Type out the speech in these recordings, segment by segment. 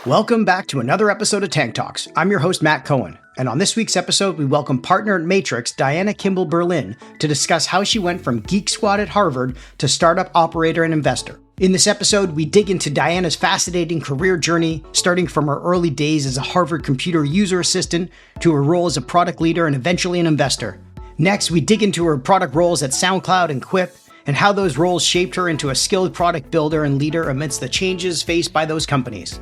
Welcome back to another episode of Tank Talks. I'm your host, Matt Cohen. And on this week's episode, we welcome partner at Matrix, Diana Kimball Berlin, to discuss how she went from Geek Squad at Harvard to startup operator and investor. In this episode, we dig into Diana's fascinating career journey, starting from her early days as a Harvard computer user assistant to her role as a product leader and eventually an investor. Next, we dig into her product roles at Soundcloud and Quip and how those roles shaped her into a skilled product builder and leader amidst the changes faced by those companies.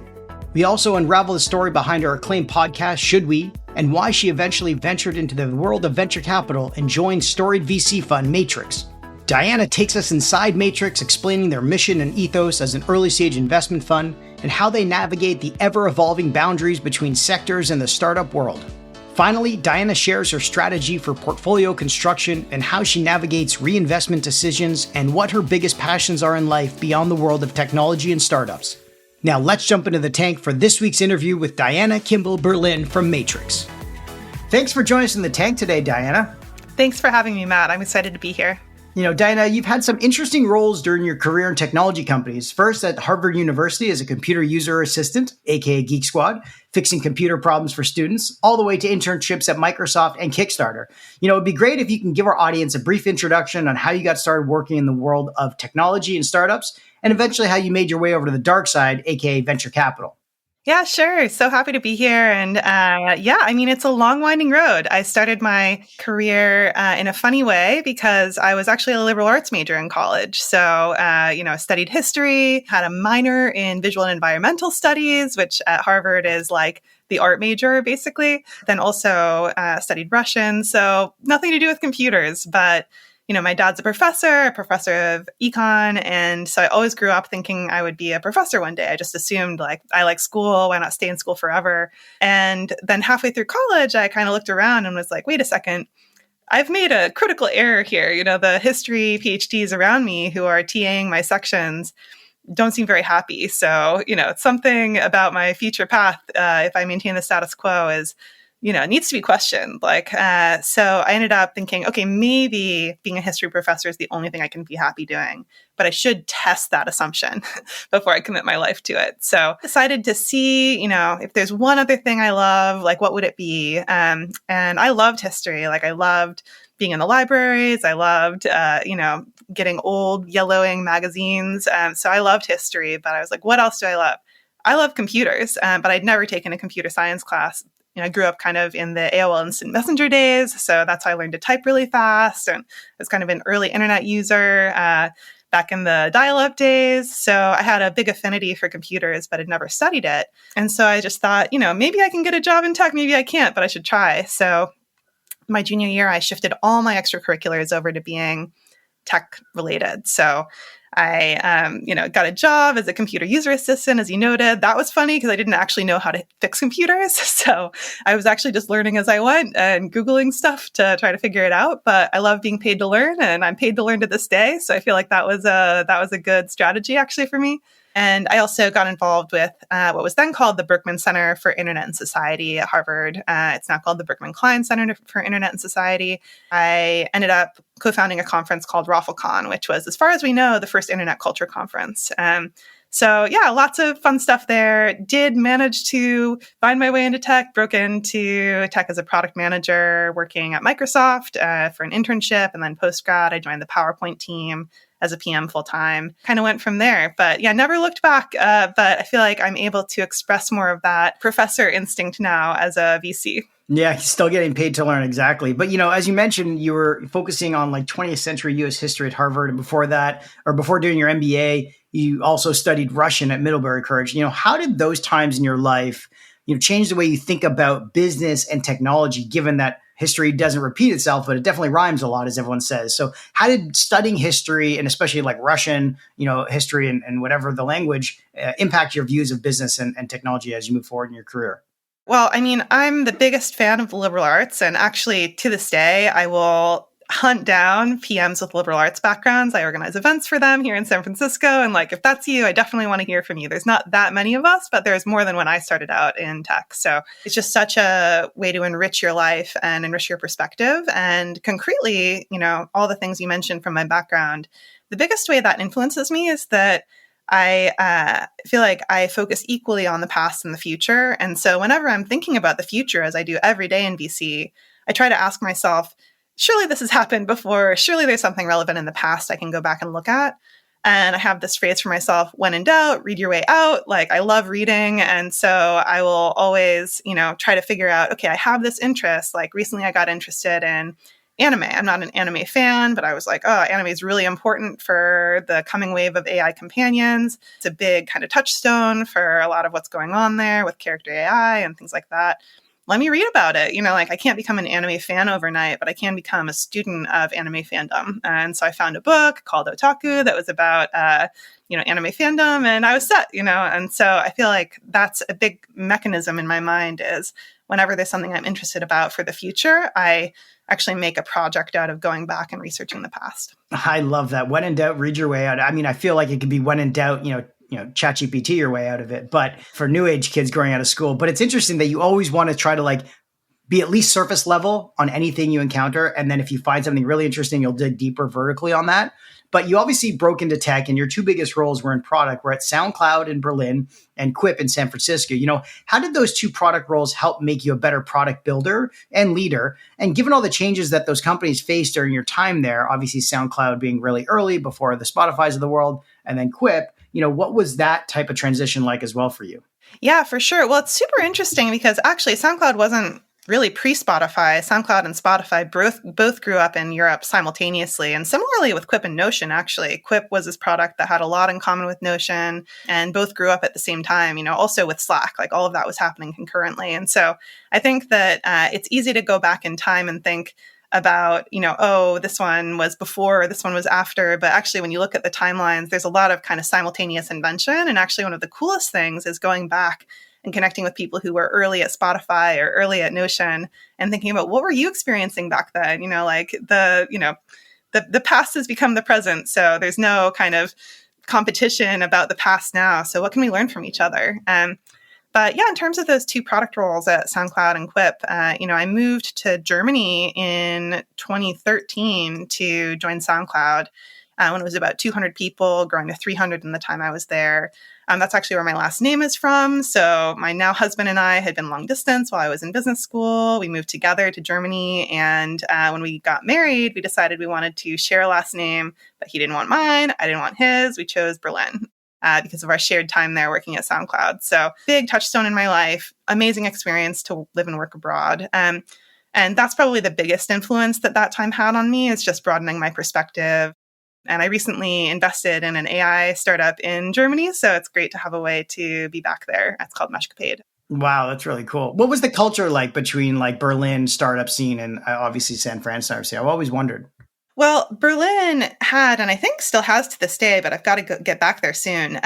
We also unravel the story behind her acclaimed podcast, Should We?, and why she eventually ventured into the world of venture capital and joined storied VC fund Matrix. Diana takes us inside Matrix, explaining their mission and ethos as an early-stage investment fund and how they navigate the ever-evolving boundaries between sectors in the startup world. Finally, Diana shares her strategy for portfolio construction and how she navigates reinvestment decisions and what her biggest passions are in life beyond the world of technology and startups. Now let's jump into the tank for this week's interview with Diana Kimball Berlin from Matrix. Thanks for joining us in the tank today, Diana. Thanks for having me, Matt. I'm excited to be here. Diana, you've had some interesting roles during your career in technology companies. First at Harvard University as a computer user assistant, aka Geek Squad, fixing computer problems for students, all the way to internships at Microsoft and Kickstarter. It'd be great if you can give our audience a brief introduction on how you got started working in the world of technology and startups, and eventually how you made your way over to the dark side, aka venture capital. Yeah, sure. So happy to be here. And it's a long, winding road. I started my career in a funny way because I was actually a liberal arts major in college. So, I studied history, had a minor in visual and environmental studies, which at Harvard is like the art major, basically. Then also studied Russian. So nothing to do with computers, but my dad's a professor of econ. And so I always grew up thinking I would be a professor one day. I just assumed I like school. Why not stay in school forever? And then halfway through college, I kind of looked around and was like, wait a second, I've made a critical error here. The history PhDs around me who are TAing my sections don't seem very happy. So, something about my future path, if I maintain the status quo, is it needs to be questioned. So I ended up thinking, okay, maybe being a history professor is the only thing I can be happy doing, but I should test that assumption before I commit my life to it. So I decided to see, if there's one other thing I love, what would it be? And I loved history. I loved being in the libraries. I loved, getting old yellowing magazines. So I loved history, but I was like, what else do I love? I love computers, but I'd never taken a computer science class. I grew up kind of in the AOL Instant Messenger days, so that's how I learned to type really fast. And I was kind of an early internet user back in the dial-up days. So I had a big affinity for computers, but had never studied it. And so I just thought, maybe I can get a job in tech, maybe I can't, but I should try. So my junior year, I shifted all my extracurriculars over to being tech related. So I, got a job as a computer user assistant, as you noted. That was funny because I didn't actually know how to fix computers. So I was actually just learning as I went and Googling stuff to try to figure it out. But I love being paid to learn, and I'm paid to learn to this day. So I feel like that was a good strategy actually for me. And I also got involved with what was then called the Berkman Center for Internet and Society at Harvard. It's now called the Berkman Klein Center for Internet and Society. I ended up co-founding a conference called ROFLCon, which was, as far as we know, the first internet culture conference. Lots of fun stuff there. Did manage to find my way into tech, broke into tech as a product manager, working at Microsoft for an internship. And then post-grad, I joined the PowerPoint team as a PM full-time, kind of went from there. But never looked back. But I feel like I'm able to express more of that professor instinct now as a VC. Yeah, still getting paid to learn, exactly. But, as you mentioned, you were focusing on 20th century U.S. history at Harvard. And before that, or before doing your MBA, you also studied Russian at Middlebury College. How did those times in your life, change the way you think about business and technology, given that history doesn't repeat itself, but it definitely rhymes a lot, as everyone says. So how did studying history, and especially Russian, history and whatever the language, impact your views of business and technology as you move forward in your career? Well, I'm the biggest fan of the liberal arts. And actually, to this day, I will hunt down PMs with liberal arts backgrounds. I organize events for them here in San Francisco. And if that's you, I definitely want to hear from you. There's not that many of us, but there's more than when I started out in tech. So it's just such a way to enrich your life and enrich your perspective. And concretely, all the things you mentioned from my background, the biggest way that influences me is that I feel like I focus equally on the past and the future. And so whenever I'm thinking about the future, as I do every day in VC, I try to ask myself, surely this has happened before. Surely there's something relevant in the past I can go back and look at. And I have this phrase for myself, when in doubt, read your way out. Like, I love reading. And so I will always, try to figure out, okay, I have this interest. Like recently I got interested in anime. I'm not an anime fan, but I was like, oh, anime is really important for the coming wave of AI companions. It's a big kind of touchstone for a lot of what's going on there with character AI and things like that. Let me read about it. I can't become an anime fan overnight, but I can become a student of anime fandom. And so I found a book called Otaku that was about, anime fandom, and I was set, And so I feel like that's a big mechanism in my mind is whenever there's something I'm interested about for the future, I actually make a project out of going back and researching the past. I love that. When in doubt, read your way out. I mean, I feel like it could be when in doubt, ChatGPT your way out of it, but for new age kids growing out of school. But it's interesting that you always want to try to be at least surface level on anything you encounter. And then if you find something really interesting, you'll dig deeper vertically on that. But you obviously broke into tech, and your two biggest roles were in product. We're at Soundcloud in Berlin and Quip in San Francisco. How did those two product roles help make you a better product builder and leader? And given all the changes that those companies faced during your time there, obviously SoundCloud being really early before the Spotifys of the world, and then Quip, what was that type of transition like as well for you? Yeah, for sure. Well, it's super interesting because actually SoundCloud wasn't really pre-Spotify. SoundCloud and Spotify both grew up in Europe simultaneously. And similarly with Quip and Notion, actually. Quip was this product that had a lot in common with Notion, and both grew up at the same time, also with Slack. Like all of that was happening concurrently. And so I think that it's easy to go back in time and think about, this one was before, or this one was after. But actually, when you look at the timelines, there's a lot of kind of simultaneous invention. And actually, one of the coolest things is going back and connecting with people who were early at Spotify or early at Notion and thinking about what were you experiencing back then? The past has become the present. So there's no kind of competition about the past now. So what can we learn from each other? But yeah, in terms of those two product roles at SoundCloud and Quip, I moved to Germany in 2013 to join SoundCloud when it was about 200 people, growing to 300 in the time I was there. That's actually where my last name is from. So my now husband and I had been long distance while I was in business school. We moved together to Germany. And when we got married, we decided we wanted to share a last name, but he didn't want mine. I didn't want his. We chose Berlin. Because of our shared time there working at SoundCloud. So big touchstone in my life, amazing experience to live and work abroad. And that's probably the biggest influence that time had on me is just broadening my perspective. And I recently invested in an AI startup in Germany. So it's great to have a way to be back there. It's called Meshcapade. Wow, that's really cool. What was the culture like between Berlin startup scene and obviously San Francisco? I've always wondered. Well, Berlin had, and I think still has to this day, but I've got to get back there soon,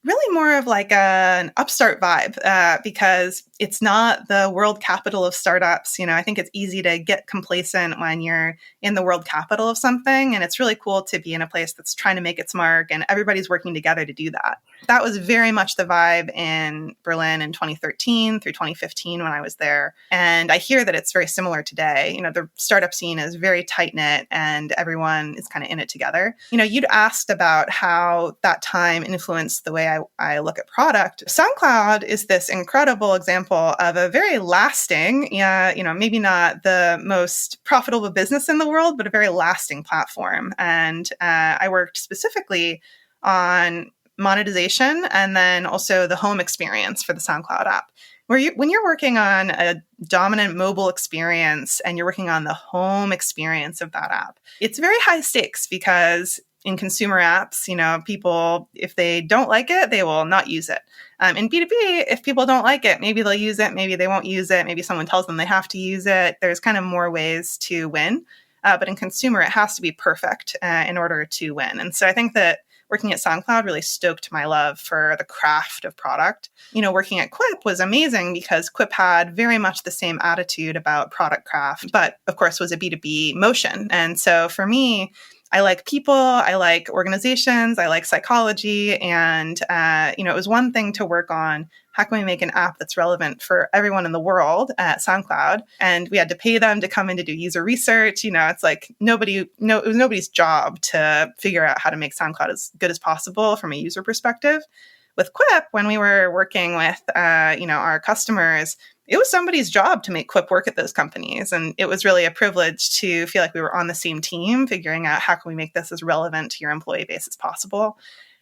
really more of an upstart vibe because it's not the world capital of startups. I think it's easy to get complacent when you're in the world capital of something. And it's really cool to be in a place that's trying to make its mark and everybody's working together to do that. That was very much the vibe in Berlin in 2013 through 2015 when I was there. And I hear that it's very similar today. The startup scene is very tight knit and everyone is kind of in it together. You'd asked about how that time influenced the way I look at product. SoundCloud is this incredible example of a very lasting, maybe not the most profitable business in the world, but a very lasting platform. And I worked specifically on monetization and then also the home experience for the SoundCloud app. When you're working on a dominant mobile experience and you're working on the home experience of that app, it's very high stakes because in consumer apps, people, if they don't like it, they will not use it. In B2B, if people don't like it, maybe they'll use it, maybe they won't use it, maybe someone tells them they have to use it. There's kind of more ways to win. But in consumer, it has to be perfect in order to win. And so I think that working at SoundCloud really stoked my love for the craft of product. Working at Quip was amazing because Quip had very much the same attitude about product craft, but of course was a B2B motion. And so for me, I like people, I like organizations, I like psychology. And, it was one thing to work on how can we make an app that's relevant for everyone in the world at SoundCloud? And we had to pay them to come in to do user research. It's like it was nobody's job to figure out how to make SoundCloud as good as possible from a user perspective. With Quip, when we were working with, our customers, it was somebody's job to make Quip work at those companies. And it was really a privilege to feel like we were on the same team, figuring out how can we make this as relevant to your employee base as possible.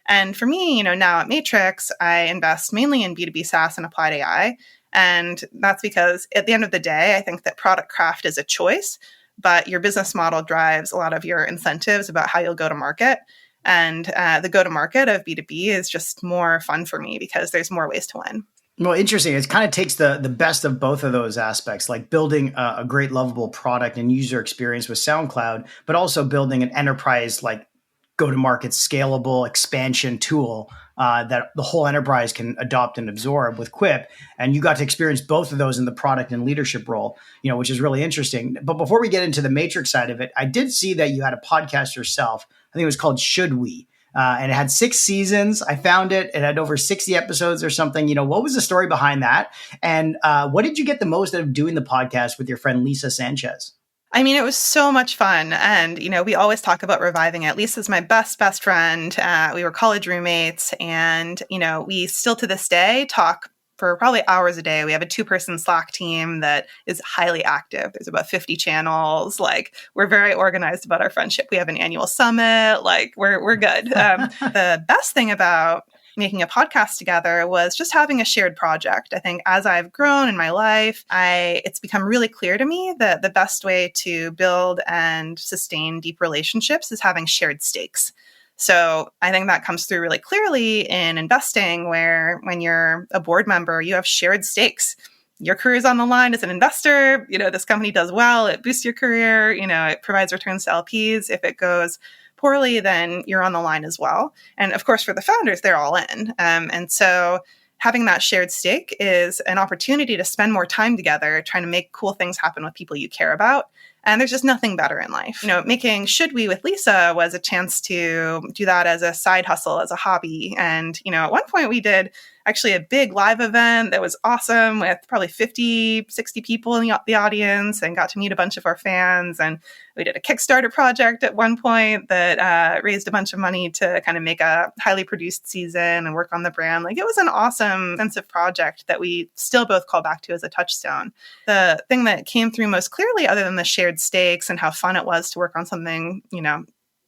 And for me, now at Matrix, I invest mainly in B2B SaaS and applied AI. And that's because at the end of the day, I think that product craft is a choice, but your business model drives a lot of your incentives about how you'll go to market. And the go-to-market of B2B is just more fun for me because there's more ways to win. Well, interesting. It kind of takes the best of both of those aspects, like building a great, lovable product and user experience with SoundCloud, but also building an enterprise like go-to-market scalable expansion tool that the whole enterprise can adopt and absorb with Quip. And you got to experience both of those in the product and leadership role, which is really interesting. But before we get into the Matrix side of it, I did see that you had a podcast yourself. I think it was called Should We? And it had 6 seasons. I found it. It had over 60 episodes or something. What was the story behind that? And what did you get the most out of doing the podcast with your friend Lisa Sanchez? I mean, it was so much fun. And, we always talk about reviving it. Lisa's my best friend. We were college roommates. And, we still to this day talk for probably hours a day. We have a 2-person Slack team that is highly active. There's about 50 channels. Like, we're very organized about our friendship. We have an annual summit. Like, we're good. The best thing about making a podcast together was just having a shared project. I think as I've grown in my life, it's become really clear to me that the best way to build and sustain deep relationships is having shared stakes. So I think that comes through really clearly in investing, where when you're a board member, you have shared stakes. Your career is on the line as an investor. This company does well, it boosts your career, it provides returns to LPs. If it goes poorly, then you're on the line as well. And of course, for the founders, they're all in. And so having that shared stake is an opportunity to spend more time together, trying to make cool things happen with people you care about. And there's just nothing better in life. Making Should We with Lisa was a chance to do that as a side hustle, as a hobby. And, at one point we did actually a big live event that was awesome with probably 50, 60 people in the audience, and got to meet a bunch of our fans. And we did a Kickstarter project at one point that raised a bunch of money to kind of make a highly produced season and work on the brand. Like, it was an awesome, sensitive project that we still both call back to as a touchstone. The thing that came through most clearly, other than the shared stakes and how fun it was to work on something,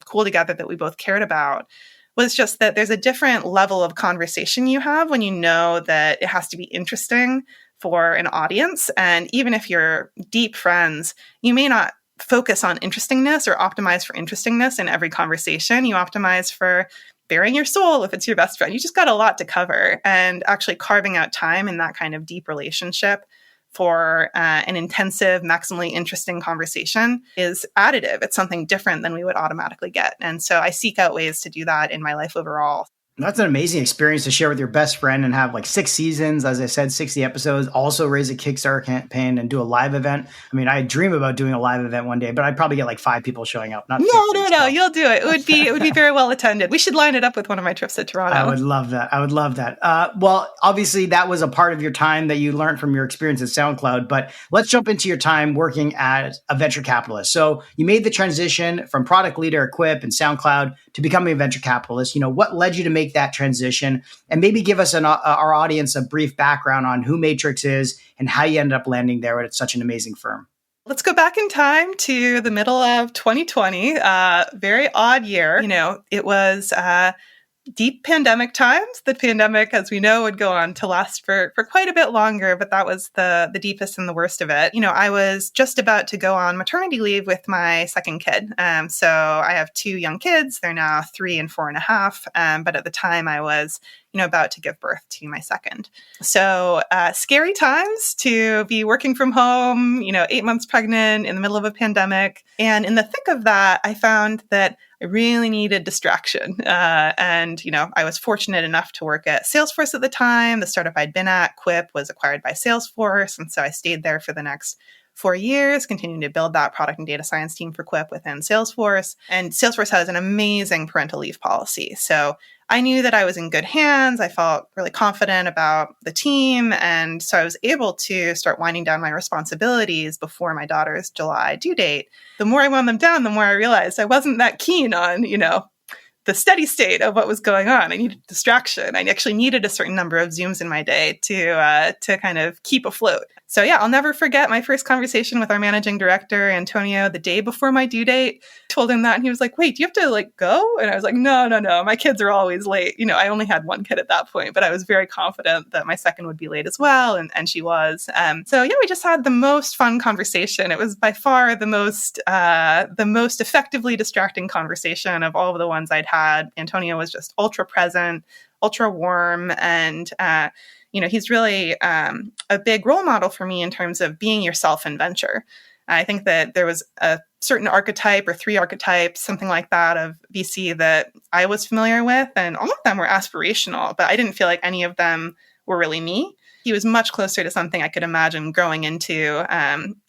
cool together that we both cared about, was just that there's a different level of conversation you have when you know that it has to be interesting for an audience. And even if you're deep friends, you may not focus on interestingness or optimize for interestingness in every conversation. You optimize for bearing your soul if it's your best friend. You just got a lot to cover, and actually carving out time in that kind of deep relationship for an intensive, maximally interesting conversation is additive. It's something different than we would automatically get. And so I seek out ways to do that in my life overall. That's an amazing experience to share with your best friend and have like 6 seasons, as I said, 60 episodes, also raise a Kickstarter campaign and do a live event. I mean, I dream about doing a live event one day, but I'd probably get like 5 people showing up. Not No, you'll do it. It would be very well attended. We should line it up with one of my trips to Toronto. I would love that. Well, obviously that was a part of your time that you learned from your experience at SoundCloud, but let's jump into your time working as a venture capitalist. So you made the transition from product leader at Quip and SoundCloud to becoming a venture capitalist. What led you to make that transition, and maybe give us our audience a brief background on who Matrix is and how you ended up landing there at such an amazing firm. Let's go back in time to the middle of 2020, very odd year. It was deep pandemic times. The pandemic, as we know, would go on to last for quite a bit longer, but that was the deepest and the worst of it. I was just about to go on maternity leave with my second kid. So I have 2 young kids. They're now 3 and 4.5. But at the time I was, about to give birth to my second. So scary times to be working from home, 8 months pregnant in the middle of a pandemic. And in the thick of that, I found that I really needed distraction. And I was fortunate enough to work at Salesforce at the time. The startup I'd been at, Quip, was acquired by Salesforce. And so I stayed there for the next 4 years, continuing to build that product and data science team for Quip within Salesforce. And Salesforce has an amazing parental leave policy. So I knew that I was in good hands. I felt really confident about the team. And so I was able to start winding down my responsibilities before my daughter's July due date. The more I wound them down, the more I realized I wasn't that keen on, the steady state of what was going on. I needed distraction. I actually needed a certain number of Zooms in my day to kind of keep afloat. So yeah, I'll never forget my first conversation with our managing director, Antonio, the day before my due date. Told him that, and he was like, "Wait, do you have to go?" And I was like, "No. My kids are always late." I only had one kid at that point, but I was very confident that my second would be late as well, and she was. So yeah, we just had the most fun conversation. It was by far the most effectively distracting conversation of all of the ones I'd had. Antonio was just ultra present, ultra warm, and he's really a big role model for me in terms of being yourself in venture. I think that there was a certain archetype or 3 archetypes, something like that, of VC that I was familiar with, and all of them were aspirational, but I didn't feel like any of them were really me. He was much closer to something I could imagine growing into,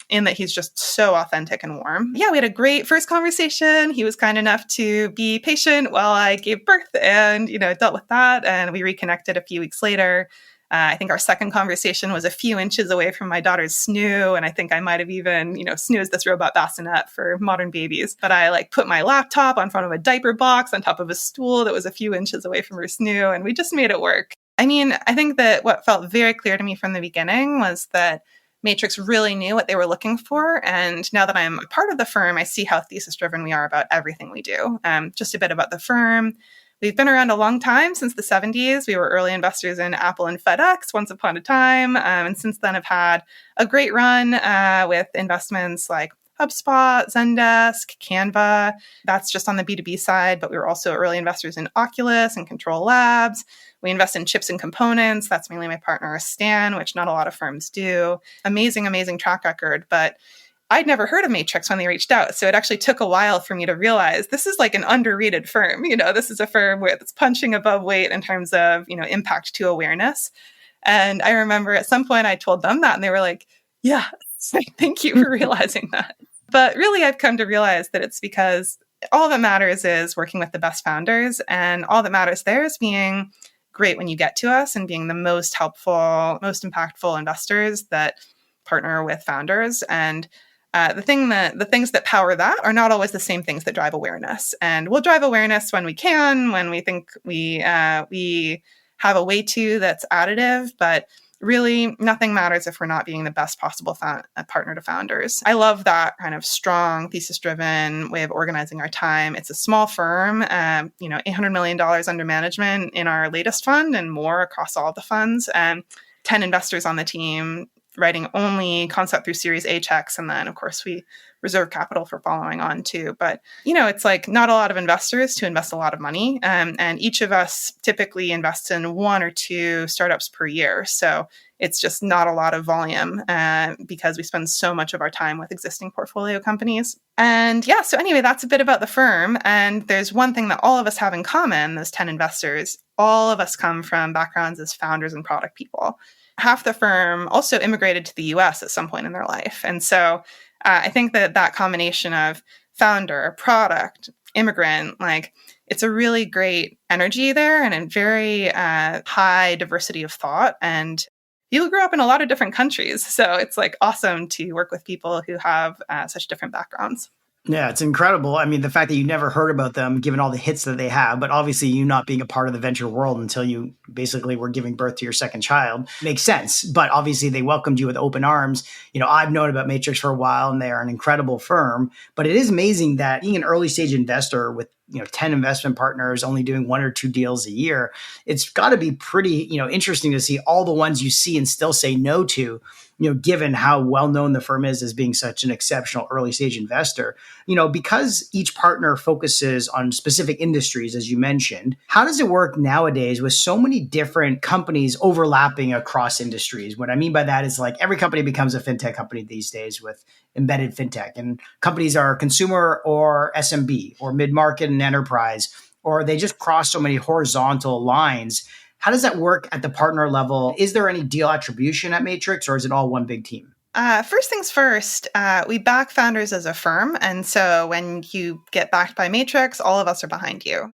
in that he's just so authentic and warm. Yeah, we had a great first conversation. He was kind enough to be patient while I gave birth and, dealt with that. And we reconnected a few weeks later. I think our second conversation was a few inches away from my daughter's snoo. And I think I might have even, snoozed this robot bassinet for modern babies. But I put my laptop on front of a diaper box on top of a stool that was a few inches away from her snoo. And we just made it work. I mean, I think that what felt very clear to me from the beginning was that Matrix really knew what they were looking for. And now that I'm a part of the firm, I see how thesis-driven we are about everything we do. Just a bit about the firm. We've been around a long time, since the 70s. We were early investors in Apple and FedEx once upon a time. And since then have had a great run with investments like HubSpot, Zendesk, Canva. That's just on the B2B side, but we were also early investors in Oculus and Control Labs. We invest in chips and components. That's mainly my partner, Stan, which not a lot of firms do. Amazing, amazing track record. But I'd never heard of Matrix when they reached out. So it actually took a while for me to realize this is like an underrated firm. This is a firm that's punching above weight in terms of, impact to awareness. And I remember at some point I told them that, and they were like, yeah, thank you for realizing that. But really, I've come to realize that it's because all that matters is working with the best founders. And all that matters there is being great when you get to us and being the most helpful, most impactful investors that partner with founders. And the things that power that are not always the same things that drive awareness. And we'll drive awareness when we can, when we think we have a way to that's additive. But really, nothing matters if we're not being the best possible partner to founders. I love that kind of strong, thesis-driven way of organizing our time. It's a small firm, $800 million under management in our latest fund and more across all of the funds, 10 investors on the team, writing only concept through Series A checks. And then, of course, we reserve capital for following on too. But, it's like not a lot of investors to invest a lot of money. And each of us typically invests in 1 or 2 startups per year. So it's just not a lot of volume because we spend so much of our time with existing portfolio companies. And yeah, so anyway, that's a bit about the firm. And there's one thing that all of us have in common, those 10 investors. All of us come from backgrounds as founders and product people. Half the firm also immigrated to the US at some point in their life. And so I think that combination of founder, product, immigrant, it's a really great energy there and a very high diversity of thought. And people grew up in a lot of different countries. So it's awesome to work with people who have such different backgrounds. Yeah, it's incredible. I mean, the fact that you never heard about them, given all the hits that they have, but obviously you not being a part of the venture world until you basically were giving birth to your second child makes sense. But obviously they welcomed you with open arms. I've known about Matrix for a while and they are an incredible firm, but it is amazing that being an early stage investor with 10 investment partners only doing 1 or 2 deals a year, it's got to be pretty, interesting to see all the ones you see and still say no to, given how well known the firm is as being such an exceptional early stage investor. Because each partner focuses on specific industries, as you mentioned, how does it work nowadays with so many different companies overlapping across industries? What I mean by that is every company becomes a fintech company these days with embedded fintech, and companies are consumer or SMB or mid-market and enterprise, or they just cross so many horizontal lines. How does that work at the partner level? Is there any deal attribution at Matrix, or is it all one big team? First things first, we back founders as a firm. And so when you get backed by Matrix, all of us are behind you.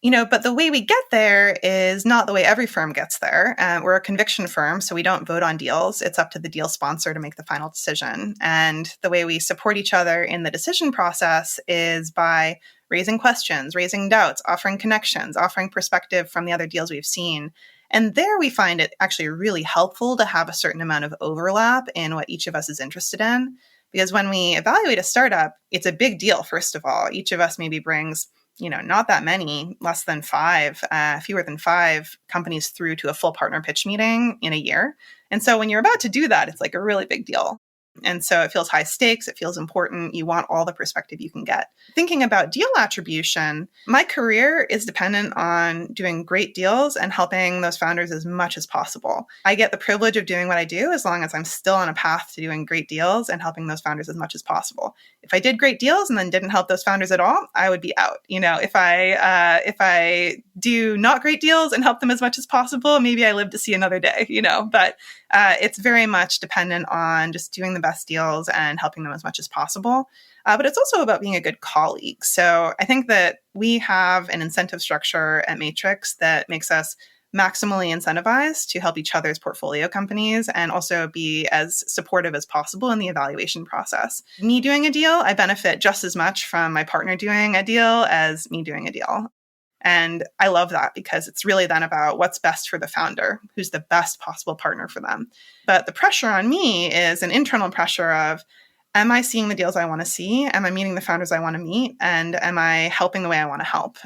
But the way we get there is not the way every firm gets there. We're a conviction firm, so we don't vote on deals. It's up to the deal sponsor to make the final decision. And the way we support each other in the decision process is by raising questions, raising doubts, offering connections, offering perspective from the other deals we've seen. And there we find it actually really helpful to have a certain amount of overlap in what each of us is interested in. Because when we evaluate a startup, it's a big deal, first of all. Each of us maybe brings not that many, less than five, fewer than five companies through to a full partner pitch meeting in a year. And so when you're about to do that, it's like a really big deal. And so it feels high stakes. It feels important. You want all the perspective you can get. Thinking about deal attribution, my career is dependent on doing great deals and helping those founders as much as possible. I get the privilege of doing what I do as long as I'm still on a path to doing great deals and helping those founders as much as possible. If I did great deals and then didn't help those founders at all, I would be out. If I do not great deals and help them as much as possible, maybe I live to see another day. But it's very much dependent on just doing the best deals and helping them as much as possible. But it's also about being a good colleague. So I think that we have an incentive structure at Matrix that makes us maximally incentivized to help each other's portfolio companies and also be as supportive as possible in the evaluation process. Me doing a deal, I benefit just as much from my partner doing a deal as me doing a deal. And I love that because it's really then about what's best for the founder, who's the best possible partner for them. But the pressure on me is an internal pressure of, am I seeing the deals I want to see? Am I meeting the founders I want to meet? And am I helping the way I want to help?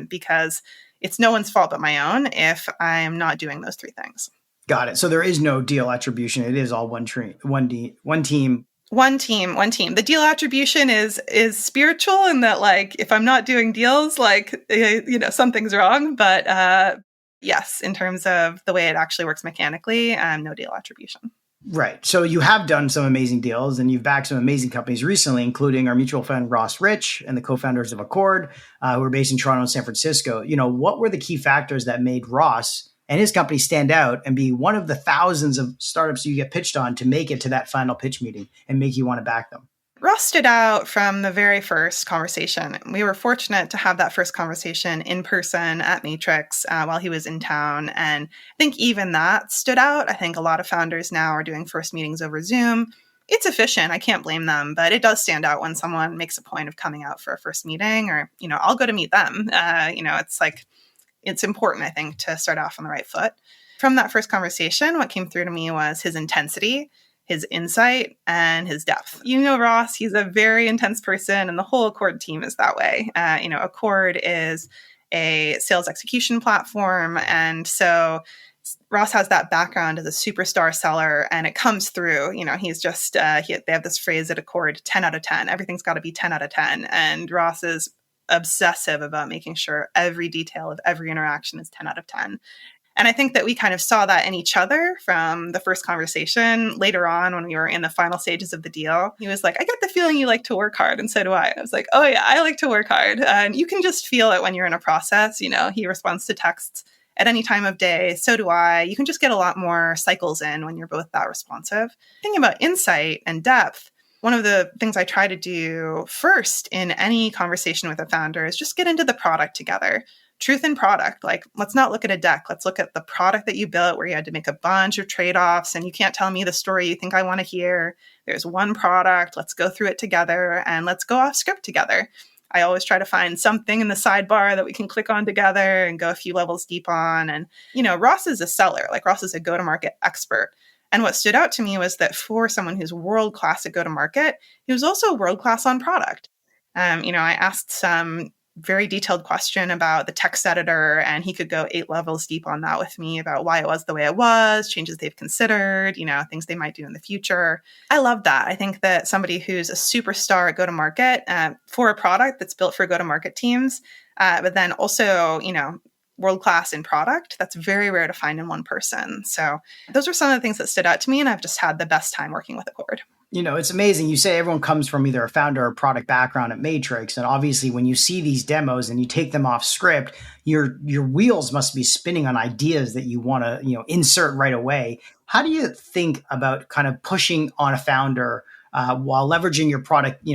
Because it's no one's fault but my own if I'm not doing those three things. Got it. So there is no deal attribution. It is all one team. One team. The deal attribution is spiritual in that, like, if I'm not doing deals, something's wrong. But yes, in terms of the way it actually works mechanically, no deal attribution. Right. So you have done some amazing deals and you've backed some amazing companies recently, including our mutual friend Ross Rich and the co-founders of Accord, who are based in Toronto and San Francisco. What were the key factors that made Ross and his company stand out and be one of the thousands of startups you get pitched on to make it to that final pitch meeting and make you want to back them? Ross stood out from the very first conversation. We were fortunate to have that first conversation in person at Matrix while he was in town. And I think even that stood out. I think a lot of founders now are doing first meetings over Zoom. It's efficient. I can't blame them, but it does stand out when someone makes a point of coming out for a first meeting or, I'll go to meet them. It's important, I think, to start off on the right foot. From that first conversation, what came through to me was his intensity, his insight, and his depth. Ross, he's a very intense person, and the whole Accord team is that way. Accord is a sales execution platform, and so Ross has that background as a superstar seller, and it comes through. He's just, they have this phrase at Accord, 10 out of 10. Everything's got to be 10 out of 10, and Ross is obsessive about making sure every detail of every interaction is 10 out of 10. And I think that we kind of saw that in each other from the first conversation. Later on, when we were in the final stages of the deal, he was like, I get the feeling you like to work hard. And so do I. I was like, oh yeah, I like to work hard. And you can just feel it when you're in a process. He responds to texts at any time of day. So do I. You can just get a lot more cycles in when you're both that responsive. Thinking about insight and depth, one of the things I try to do first in any conversation with a founder is just get into the product together. Truth in product. Like, let's not look at a deck. Let's look at the product that you built where you had to make a bunch of trade-offs and you can't tell me the story you think I want to hear. There's one product. Let's go through it together and let's go off script together. I always try to find something in the sidebar that we can click on together and go a few levels deep on. And, Ross is a seller. Like, Ross is a go-to-market expert. And what stood out to me was that for someone who's world-class at go-to-market, he was also world-class on product. I asked some very detailed question about the text editor, and he could go 8 levels deep on that with me about why it was the way it was, changes they've considered, things they might do in the future. I love that. I think that somebody who's a superstar at go-to-market for a product that's built for go-to-market teams, but then also, world-class in product, that's very rare to find in one person. So those are some of the things that stood out to me, and I've just had the best time working with Accord. It's amazing. You say everyone comes from either a founder or product background at Matrix. And obviously, when you see these demos and you take them off script, your wheels must be spinning on ideas that you want to, insert right away. How do you think about kind of pushing on a founder while leveraging your product,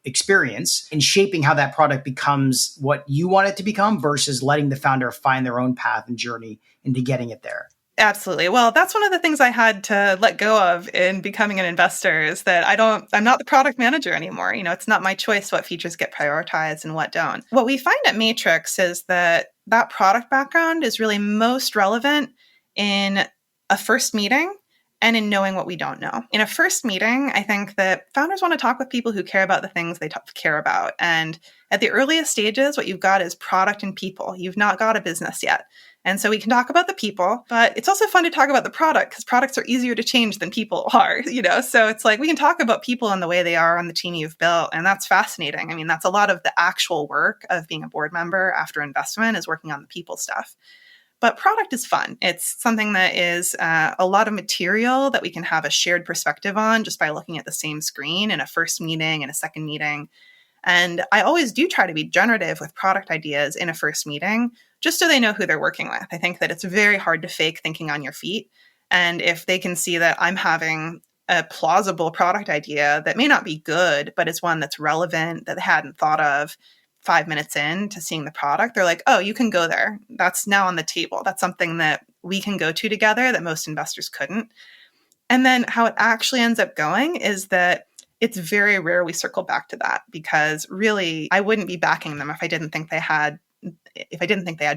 experience in shaping how that product becomes what you want it to become versus letting the founder find their own path and journey into getting it there? Absolutely. Well, that's one of the things I had to let go of in becoming an investor is that I'm not the product manager anymore. It's not my choice what features get prioritized and what don't. What we find at Matrix is that product background is really most relevant in a first meeting and in knowing what we don't know. In a first meeting, I think that founders want to talk with people who care about the things they care about. And at the earliest stages, what you've got is product and people. You've not got a business yet. And so we can talk about the people, but it's also fun to talk about the product because products are easier to change than people are, So it's like we can talk about people and the way they are on the team you've built. And that's fascinating. I mean, that's a lot of the actual work of being a board member after investment is working on the people stuff. But product is fun. It's something that is a lot of material that we can have a shared perspective on just by looking at the same screen in a first meeting and a second meeting. And I always do try to be generative with product ideas in a first meeting, just so they know who they're working with. I think that it's very hard to fake thinking on your feet. And if they can see that I'm having a plausible product idea that may not be good, but is one that's relevant that they hadn't thought of 5 minutes in to seeing the product, they're like, oh, you can go there. That's now on the table. That's something that we can go to together that most investors couldn't. And then how it actually ends up going is that it's very rare we circle back to that because really I wouldn't be backing them if I didn't think they had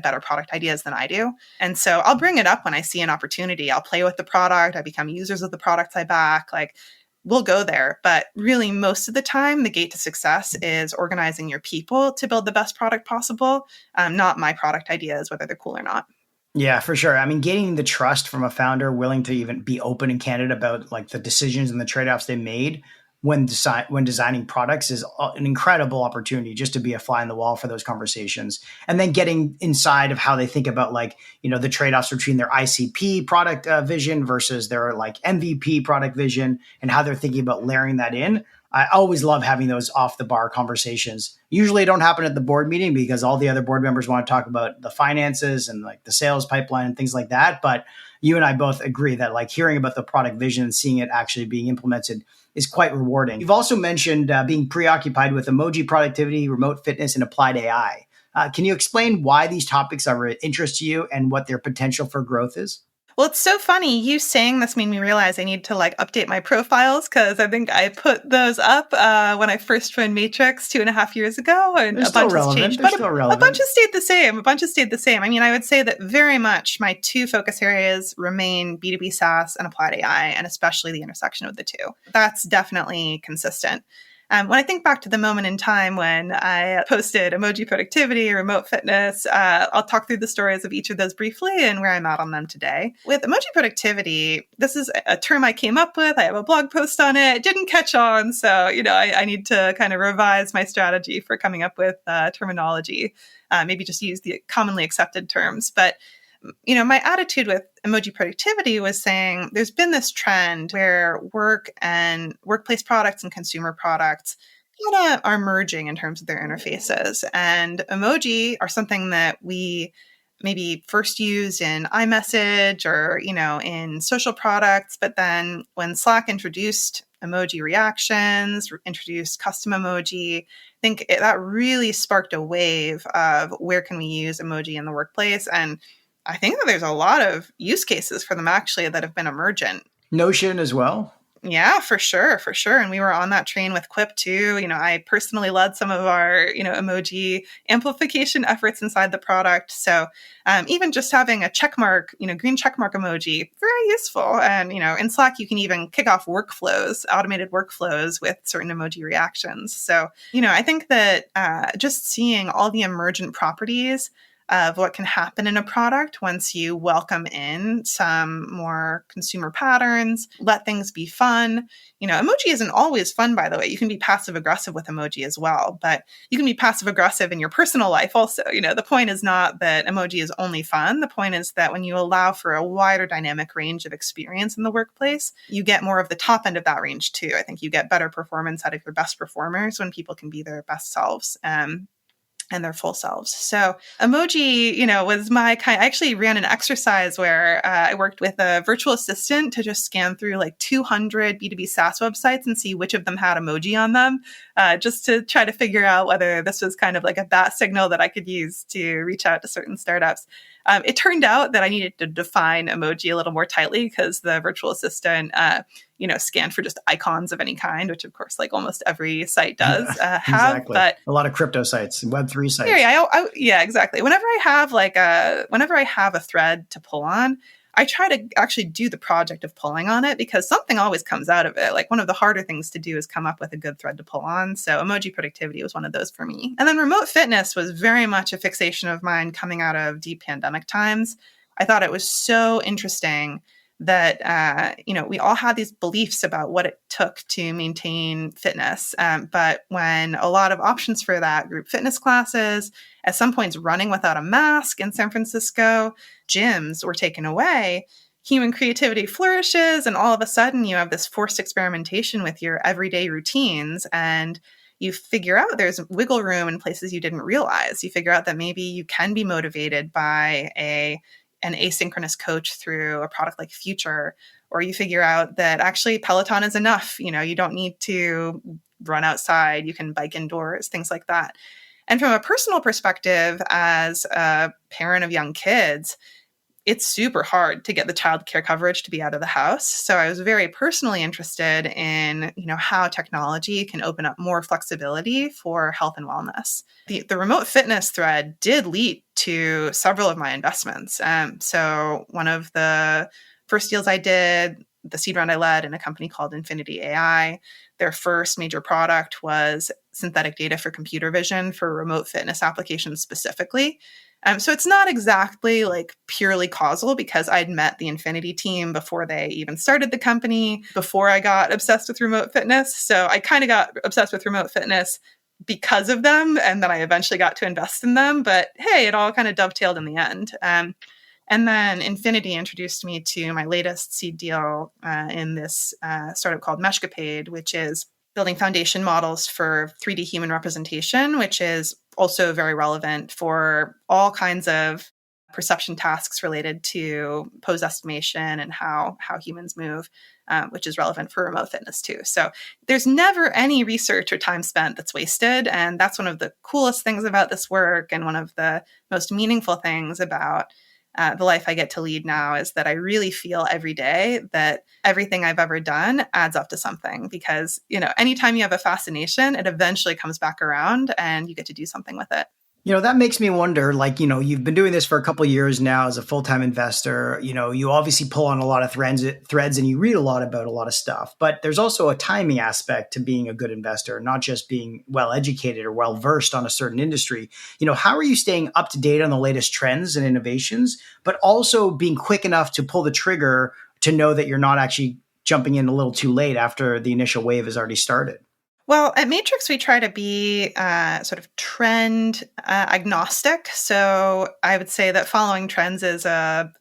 better product ideas than I do. And so I'll bring it up when I see an opportunity. I'll play with the product. I become users of the products I back. Like we'll go there. But really most of the time, the gate to success is organizing your people to build the best product possible, not my product ideas, whether they're cool or not. Yeah, for sure. I mean, gaining the trust from a founder willing to even be open and candid about like the decisions and the trade-offs they made when designing products is an incredible opportunity just to be a fly on the wall for those conversations. And then getting inside of how they think about the trade-offs between their ICP product vision versus their like MVP product vision and how they're thinking about layering that in. I always love having those off the bar conversations. Usually don't happen at the board meeting because all the other board members want to talk about the finances and like the sales pipeline and things like that. But you and I both agree that like hearing about the product vision and seeing it actually being implemented is quite rewarding. You've also mentioned being preoccupied with emoji productivity, remote fitness, and applied AI. Can you explain why these topics are of interest to you and what their potential for growth is? Well, it's so funny. You saying this made me realize I need to update my profiles because I think I put those up when I first joined Matrix 2.5 years ago, and They're a bunch has relevant. changed. They're But still a relevant. bunch has stayed the same. I mean, I would say that very much my two focus areas remain B2B SaaS and applied AI, and especially the intersection of the two. That's definitely consistent. When I think back to the moment in time when I posted emoji productivity, remote fitness, I'll talk through the stories of each of those briefly and where I'm at on them today. With emoji productivity, this is a term I came up with. I have a blog post on it. It didn't catch on. So, I need to kind of revise my strategy for coming up with terminology, maybe just use the commonly accepted terms. But my attitude with emoji productivity was saying there's been this trend where work and workplace products and consumer products kind of are merging in terms of their interfaces. And emoji are something that we maybe first used in iMessage or, in social products. But then when Slack introduced emoji reactions, introduced custom emoji, I think that really sparked a wave of where can we use emoji in the workplace. And I think that there's a lot of use cases for them actually that have been emergent. Notion as well. Yeah, for sure. And we were on that train with Quip too. I personally led some of our, emoji amplification efforts inside the product. So even just having a check mark, green check mark emoji, very useful. And, in Slack, you can even kick off workflows, automated workflows with certain emoji reactions. So, I think that just seeing all the emergent properties of what can happen in a product once you welcome in some more consumer patterns, let things be fun. Emoji isn't always fun, by the way. You can be passive aggressive with emoji as well, but you can be passive aggressive in your personal life also. The point is not that emoji is only fun. The point is that when you allow for a wider dynamic range of experience in the workplace, you get more of the top end of that range too. I think you get better performance out of your best performers when people can be their best selves. and their full selves. So emoji, was my kind. I actually ran an exercise where I worked with a virtual assistant to just scan through like 200 B2B SaaS websites and see which of them had emoji on them, just to try to figure out whether this was kind of like a bat signal that I could use to reach out to certain startups. It turned out that I needed to define emoji a little more tightly because the virtual assistant, scanned for just icons of any kind, which of course, like almost every site does have. Exactly. But a lot of crypto sites and Web3 sites. Yeah, exactly. Whenever I have a thread to pull on, I try to actually do the project of pulling on it because something always comes out of it. Like one of the harder things to do is come up with a good thread to pull on. So emoji productivity was one of those for me. And then remote fitness was very much a fixation of mine coming out of deep pandemic times. I thought it was so interesting that, we all had these beliefs about what it took to maintain fitness. But when a lot of options for that, group fitness classes, at some points running without a mask in San Francisco, gyms were taken away, human creativity flourishes. And all of a sudden you have this forced experimentation with your everyday routines. And you figure out there's wiggle room in places you didn't realize. You figure out that maybe you can be motivated by an asynchronous coach through a product like Future, or you figure out that actually Peloton is enough. You don't need to run outside. You can bike indoors, things like that. And from a personal perspective, as a parent of young kids, it's super hard to get the childcare coverage to be out of the house. So I was very personally interested in, how technology can open up more flexibility for health and wellness. The remote fitness thread did lead to several of my investments. So one of the first deals I did, the seed round I led in a company called Infinity AI, their first major product was synthetic data for computer vision for remote fitness applications specifically. So it's not exactly like purely causal because I'd met the Infinity team before they even started the company, before I got obsessed with remote fitness. So I kind of got obsessed with remote fitness because of them. And then I eventually got to invest in them. But hey, it all kind of dovetailed in the end. And then Infinity introduced me to my latest seed deal in this startup called Meshcapade, which is building foundation models for 3D human representation, which is also very relevant for all kinds of perception tasks related to pose estimation and how humans move, which is relevant for remote fitness too. So there's never any research or time spent that's wasted. And that's one of the coolest things about this work. And one of the most meaningful things about the life I get to lead now is that I really feel every day that everything I've ever done adds up to something because, anytime you have a fascination, it eventually comes back around and you get to do something with it. That makes me wonder, you've been doing this for a couple of years now as a full-time investor. You obviously pull on a lot of threads and you read a lot about a lot of stuff, but there's also a timing aspect to being a good investor, not just being well-educated or well-versed on a certain industry. How are you staying up to date on the latest trends and innovations, but also being quick enough to pull the trigger to know that you're not actually jumping in a little too late after the initial wave has already started? Well, at Matrix, we try to be sort of trend agnostic. So I would say that following trends is an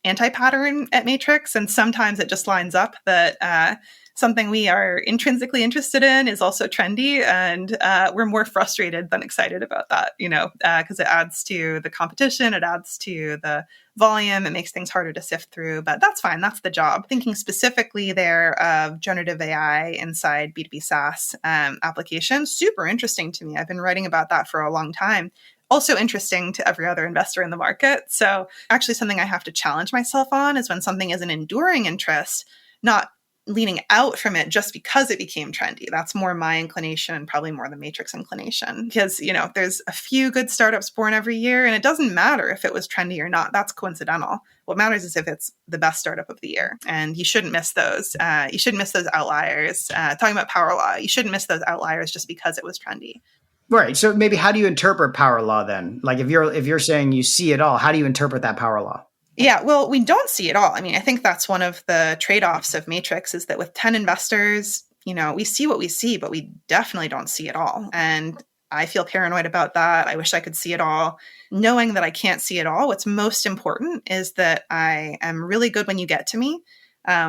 anti-pattern at Matrix. And sometimes it just lines up that something we are intrinsically interested in is also trendy. And we're more frustrated than excited about that, because it adds to the competition. It adds to the volume. It makes things harder to sift through, but that's fine. That's the job. Thinking specifically there of generative AI inside B2B SaaS applications, super interesting to me. I've been writing about that for a long time. Also interesting to every other investor in the market. So actually something I have to challenge myself on is when something is an enduring interest, not leaning out from it just because it became trendy. That's more my inclination and probably more the Matrix inclination because, there's a few good startups born every year and it doesn't matter if it was trendy or not. That's coincidental. What matters is if it's the best startup of the year and you shouldn't miss those. You shouldn't miss those outliers. Talking about power law, you shouldn't miss those outliers just because it was trendy. Right. So maybe how do you interpret power law then? Like if you're saying you see it all, how do you interpret that power law? Yeah, well, we don't see it all. I mean, I think that's one of the trade-offs of Matrix is that with 10 investors, we see what we see, but we definitely don't see it all. And I feel paranoid about that. I wish I could see it all. Knowing that I can't see it all, what's most important is that I am really good when you get to me,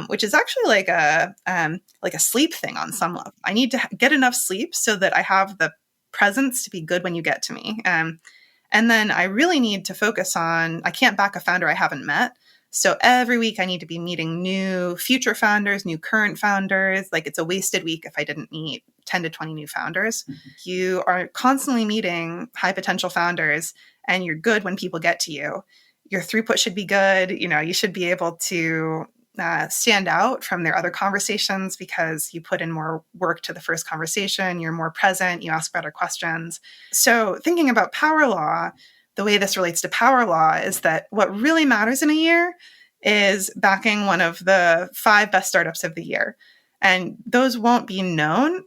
which is actually like a sleep thing on some level. I need to get enough sleep so that I have the presence to be good when you get to me. And then I really need to focus on, I can't back a founder I haven't met. So every week I need to be meeting new future founders, new current founders. Like it's a wasted week if I didn't meet 10 to 20 new founders. Mm-hmm. You are constantly meeting high potential founders and you're good when people get to you. Your throughput should be good. You should be able to stand out from their other conversations because you put in more work to the first conversation. You're more present. You ask better questions. So thinking about power law, the way this relates to power law is that what really matters in a year is backing one of the 5 best startups of the year. And those won't be known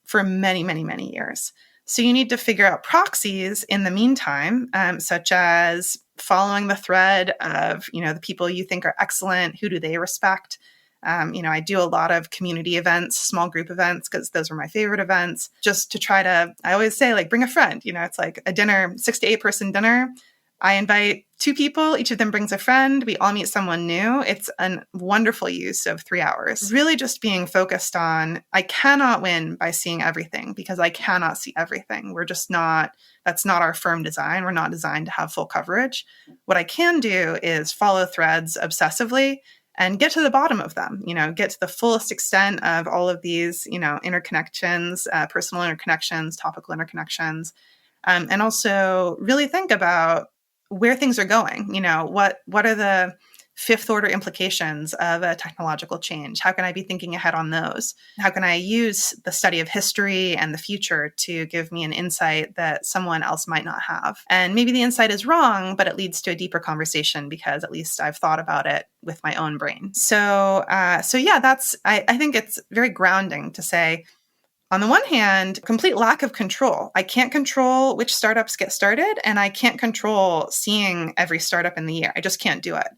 for many, many, many years. So you need to figure out proxies in the meantime, such as following the thread of, the people you think are excellent, who do they respect? I do a lot of community events, small group events, because those are my favorite events, just to try to, I always say, bring a friend. It's like a dinner, 6 to 8 person dinner. I invite 2 people, each of them brings a friend. We all meet someone new. It's a wonderful use of 3 hours. Really just being focused on, I cannot win by seeing everything because I cannot see everything. That's not our firm design. We're not designed to have full coverage. What I can do is follow threads obsessively and get to the bottom of them, get to the fullest extent of all of these, interconnections, personal interconnections, topical interconnections, and also really think about where things are going. What are the 5th order implications of a technological change? How can I be thinking ahead on those? How can I use the study of history and the future to give me an insight that someone else might not have? And maybe the insight is wrong, but it leads to a deeper conversation because at least I've thought about it with my own brain. So yeah, I think it's very grounding to say, on the one hand, complete lack of control. I can't control which startups get started, and I can't control seeing every startup in the year. I just can't do it.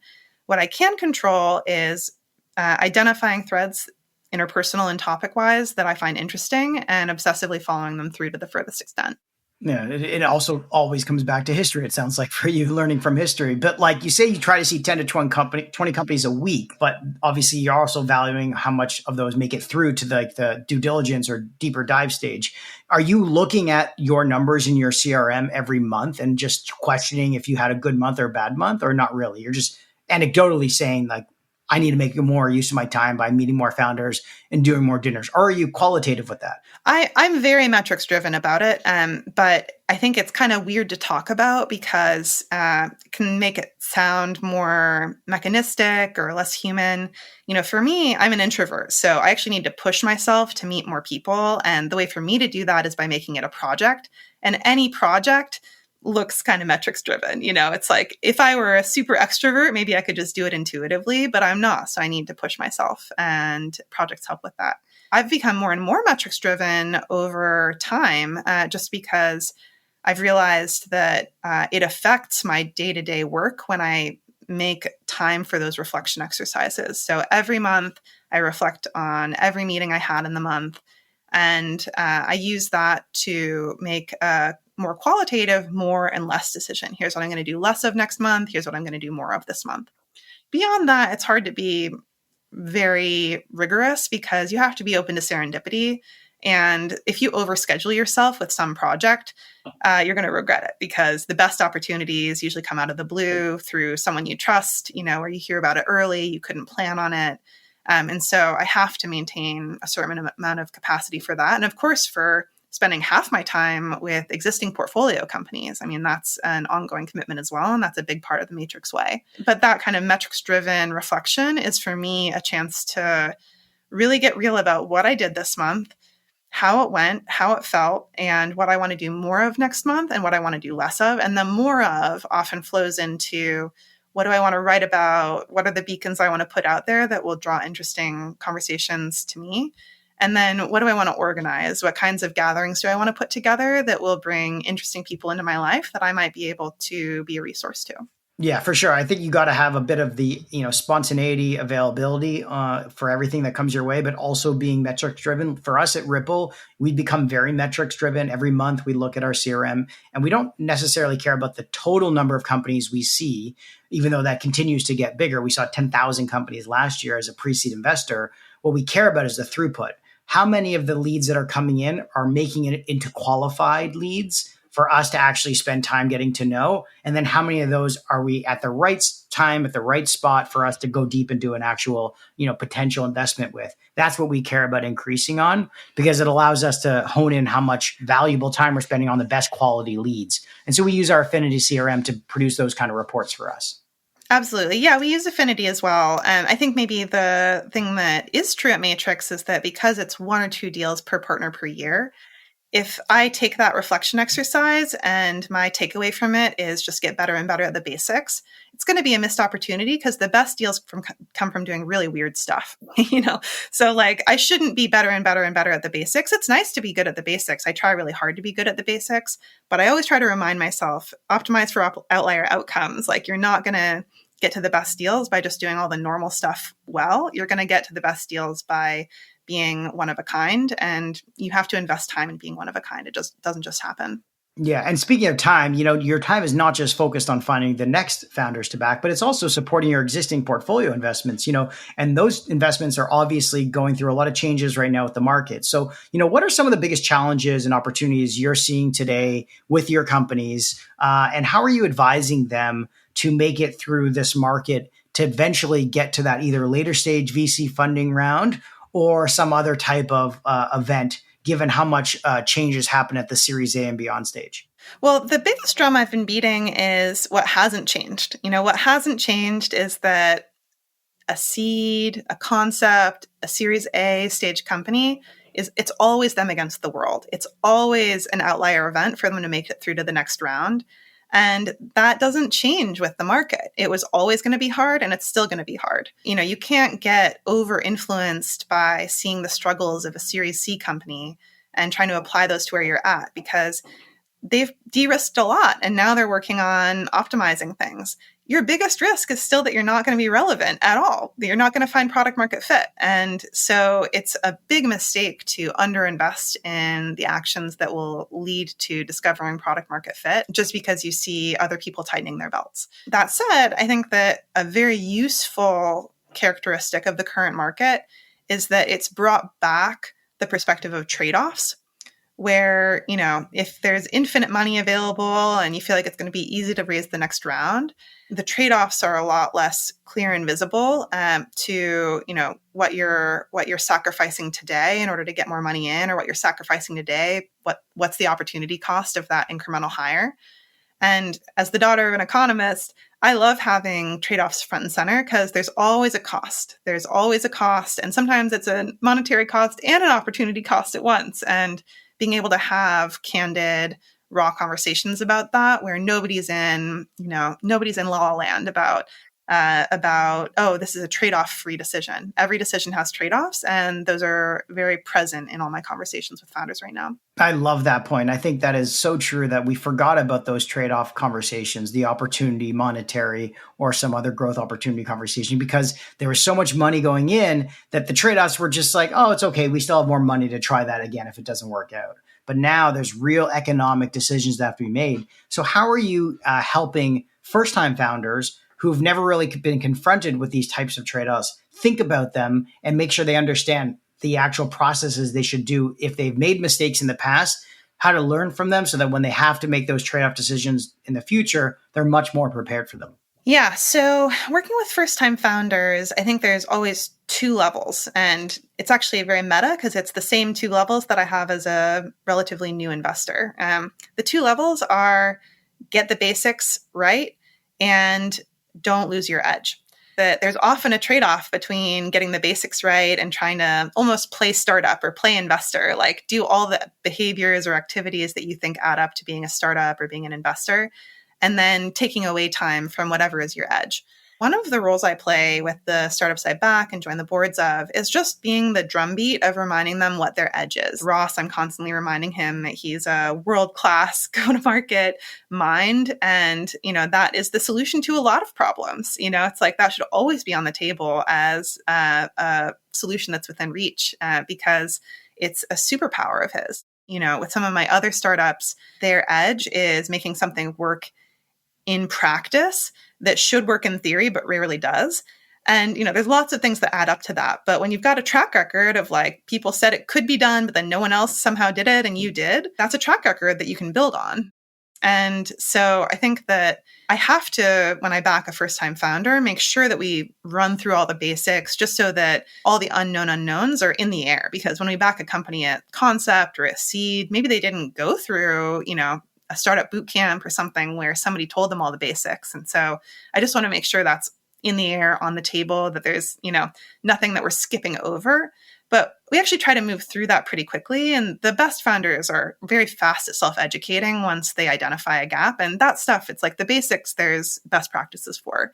What I can control is identifying threads, interpersonal and topic-wise, that I find interesting and obsessively following them through to the furthest extent. Yeah, it also always comes back to history, it sounds like, for you, learning from history. But like you say, you try to see 10 to 20 companies a week, but obviously you're also valuing how much of those make it through to the due diligence or deeper dive stage. Are you looking at your numbers in your CRM every month and just questioning if you had a good month or a bad month, or not really? You're just anecdotally saying, I need to make more use of my time by meeting more founders and doing more dinners. Or are you qualitative with that? I'm very metrics driven about it. But I think it's kind of weird to talk about because it can make it sound more mechanistic or less human. For me, I'm an introvert. So I actually need to push myself to meet more people. And the way for me to do that is by making it a project. And any project looks kind of metrics driven. It's like if I were a super extrovert, maybe I could just do it intuitively, but I'm not. So I need to push myself, and projects help with that. I've become more and more metrics driven over time, just because I've realized that it affects my day-to-day work when I make time for those reflection exercises. So every month I reflect on every meeting I had in the month, and I use that to make a more qualitative, more and less decision. Here's what I'm going to do less of next month. Here's what I'm going to do more of this month. Beyond that, it's hard to be very rigorous because you have to be open to serendipity. And if you overschedule yourself with some project, you're going to regret it because the best opportunities usually come out of the blue through someone you trust, where you hear about it early, you couldn't plan on it. And so I have to maintain a certain amount of capacity for that. And of course, for spending half my time with existing portfolio companies. I mean, that's an ongoing commitment as well. And that's a big part of the Matrix way. But that kind of metrics-driven reflection is for me a chance to really get real about what I did this month, how it went, how it felt, and what I want to do more of next month and what I want to do less of. And the more of often flows into what do I want to write about? What are the beacons I want to put out there that will draw interesting conversations to me? And then what do I want to organize? What kinds of gatherings do I want to put together that will bring interesting people into my life that I might be able to be a resource to? Yeah, for sure. I think you got to have a bit of the, spontaneity, availability for everything that comes your way, but also being metrics driven. For us at Ripple, we become very metrics driven. Every month we look at our CRM and we don't necessarily care about the total number of companies we see, even though that continues to get bigger. We saw 10,000 companies last year as a pre-seed investor. What we care about is the throughput. how many of the leads that are coming in are making it into qualified leads for us to actually spend time getting to know? And then how many of those are we at the right time, at the right spot for us to go deep and do an actual, potential investment with? That's what we care about increasing on, because it allows us to hone in how much valuable time we're spending on the best quality leads. And so we use our Affinity CRM to produce those kind of reports for us. Absolutely. Yeah, we use Affinity as well. I think maybe the thing that is true at Matrix is that because it's 1 or 2 deals per partner per year, if I take that reflection exercise and my takeaway from it is just get better and better at the basics, it's going to be a missed opportunity because the best deals come from doing really weird stuff, So like I shouldn't be better and better and better at the basics. It's nice to be good at the basics. I try really hard to be good at the basics, but I always try to remind myself, optimize for outlier outcomes. Like you're not going to get to the best deals by just doing all the normal stuff well. You're going to get to the best deals by being one of a kind, and you have to invest time in being one of a kind. It just doesn't just happen. Yeah. And speaking of time, your time is not just focused on finding the next founders to back, but it's also supporting your existing portfolio investments, and those investments are obviously going through a lot of changes right now with the market. So, what are some of the biggest challenges and opportunities you're seeing today with your companies? And how are you advising them to make it through this market to eventually get to that either later stage VC funding round or some other type of event, given how much changes happen at the Series A and beyond stage? Well, the biggest drum I've been beating is what hasn't changed. What hasn't changed is that a seed, a concept, a Series A stage company it's always them against the world. It's always an outlier event for them to make it through to the next round. And that doesn't change with the market. It was always going to be hard, and it's still going to be hard. You can't get over influenced by seeing the struggles of a Series C company and trying to apply those to where you're at, because they've de-risked a lot and now they're working on optimizing things. Your biggest risk is still that you're not going to be relevant at all. You're not going to find product market fit. And so it's a big mistake to underinvest in the actions that will lead to discovering product market fit just because you see other people tightening their belts. That said, I think that a very useful characteristic of the current market is that it's brought back the perspective of trade-offs, where, if there's infinite money available and you feel like it's going to be easy to raise the next round, the trade-offs are a lot less clear and visible to, what you're sacrificing today in order to get more money in, or what you're sacrificing today, what's the opportunity cost of that incremental hire. And as the daughter of an economist, I love having trade-offs front and center because there's always a cost. There's always a cost. And sometimes it's a monetary cost and an opportunity cost at once. And being able to have candid, raw conversations about that, where nobody's in la la land about, this is a trade-off free decision. Every decision has trade-offs, and those are very present in all my conversations with founders right now. I love that point. I think that is so true that we forgot about those trade-off conversations, the opportunity, monetary, or some other growth opportunity conversation, because there was so much money going in that the trade-offs were just like, oh, it's okay. We still have more money to try that again if it doesn't work out. But now there's real economic decisions that have to be made. So how are you helping first-time founders who've never really been confronted with these types of trade-offs think about them and make sure they understand the actual processes they should do if they've made mistakes in the past, how to learn from them so that when they have to make those trade-off decisions in the future, they're much more prepared for them? Yeah. So working with first-time founders, I think there's always 2 levels, and it's actually very meta because it's the same 2 levels that I have as a relatively new investor. The 2 levels are get the basics right and don't lose your edge. That there's often a trade-off between getting the basics right and trying to almost play startup or play investor, like do all the behaviors or activities that you think add up to being a startup or being an investor, and then taking away time from whatever is your edge. One of the roles I play with the startups I back and join the boards of is just being the drumbeat of reminding them what their edge is. Ross, I'm constantly reminding him that he's a world-class go-to-market mind. And, that is the solution to a lot of problems. It's like that should always be on the table as a solution that's within reach because it's a superpower of his. With some of my other startups, their edge is making something work in practice that should work in theory, but rarely does. And, there's lots of things that add up to that. But when you've got a track record of like people said it could be done, but then no one else somehow did it and you did, that's a track record that you can build on. And so I think that I have to, when I back a first-time founder, make sure that we run through all the basics just so that all the unknown unknowns are in the air. Because when we back a company at concept or at seed, maybe they didn't go through, a startup boot camp or something where somebody told them all the basics. And so I just want to make sure that's in the air, on the table, that there's, nothing that we're skipping over. But we actually try to move through that pretty quickly. And the best founders are very fast at self-educating once they identify a gap. And that stuff, it's like the basics, there's best practices for.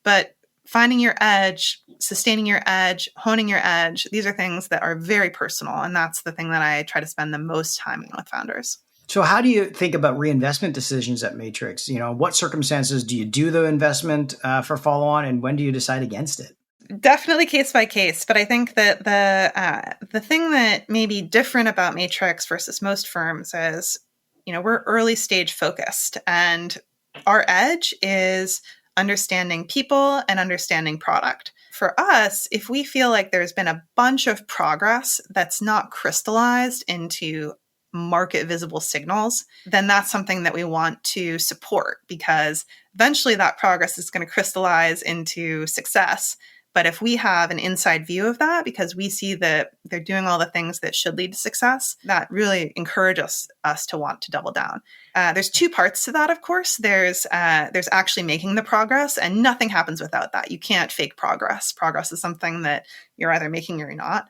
But finding your edge, sustaining your edge, honing your edge, these are things that are very personal. And that's the thing that I try to spend the most time on with founders. So how do you think about reinvestment decisions at Matrix? What circumstances do you do the investment for follow-on, and when do you decide against it? Definitely case by case, but I think that the thing that may be different about Matrix versus most firms is, we're early stage focused, and our edge is understanding people and understanding product. For us, if we feel like there's been a bunch of progress that's not crystallized into market visible signals, then that's something that we want to support, because eventually that progress is going to crystallize into success. But if we have an inside view of that, because we see that they're doing all the things that should lead to success, that really encourages us to want to double down. There's two parts to that, of course. There's actually making the progress, and nothing happens without that. You can't fake progress. Progress is something that you're either making or you're not.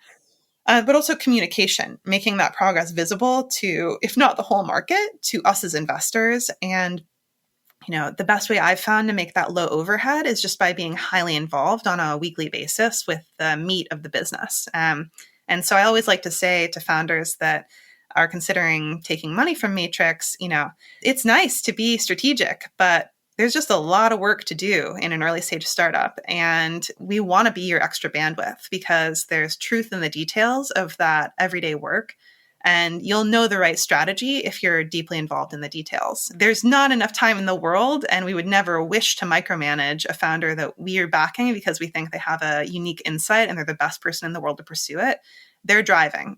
But also communication, making that progress visible to, if not the whole market, to us as investors. And the best way I've found to make that low overhead is just by being highly involved on a weekly basis with the meat of the business. And so I always like to say to founders that are considering taking money from Matrix, it's nice to be strategic, but there's just a lot of work to do in an early stage startup. And we want to be your extra bandwidth, because there's truth in the details of that everyday work. And you'll know the right strategy if you're deeply involved in the details. There's not enough time in the world, and we would never wish to micromanage a founder that we are backing because we think they have a unique insight and they're the best person in the world to pursue it. They're driving,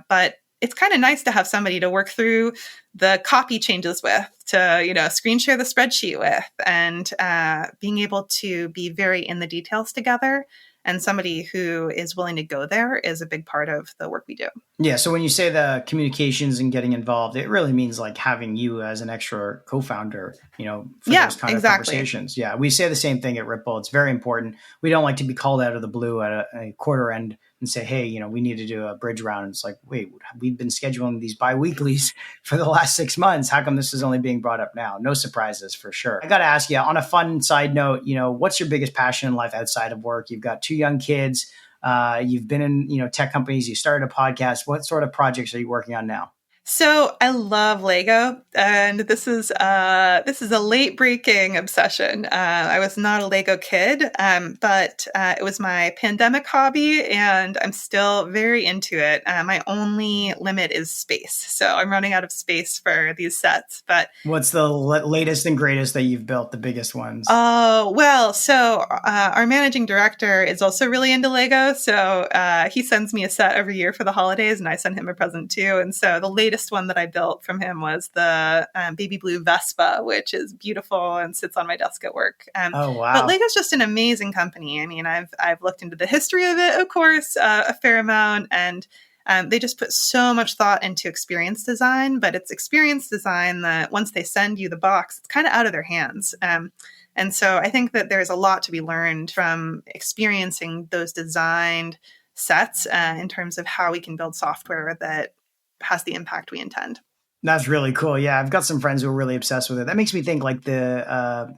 but it's kind of nice to have somebody to work through the copy changes with, to, screen share the spreadsheet with, and being able to be very in the details together. And somebody who is willing to go there is a big part of the work we do. Yeah. So when you say the communications and getting involved, it really means like having you as an extra co-founder, for those kind of conversations. Yeah. We say the same thing at Ripple. It's very important. We don't like to be called out of the blue at a quarter end and say, hey, we need to do a bridge round. And it's like, wait, we've been scheduling these bi-weeklies for the last 6 months. How come this is only being brought up now? No surprises for sure. I got to ask you, on a fun side note, what's your biggest passion in life outside of work? You've got 2 young kids. You've been in, tech companies. You started a podcast. What sort of projects are you working on now? So I love Lego, and this is a late breaking obsession. I was not a Lego kid, but it was my pandemic hobby, and I'm still very into it. My only limit is space, so I'm running out of space for these sets. But what's the latest and greatest that you've built? The biggest ones? Oh, well, so our managing director is also really into Lego, so he sends me a set every year for the holidays, and I send him a present too. And so the latest one that I built from him was the baby blue Vespa, which is beautiful and sits on my desk at work. Oh, wow. But Lego's just an amazing company. I mean, I've looked into the history of it, of course, a fair amount, and they just put so much thought into experience design, but it's experience design that once they send you the box, it's kind of out of their hands. And so I think that there's a lot to be learned from experiencing those designed sets in terms of how we can build software that has the impact we intend. That's really cool. Yeah, I've got some friends who are really obsessed with it. That makes me think like the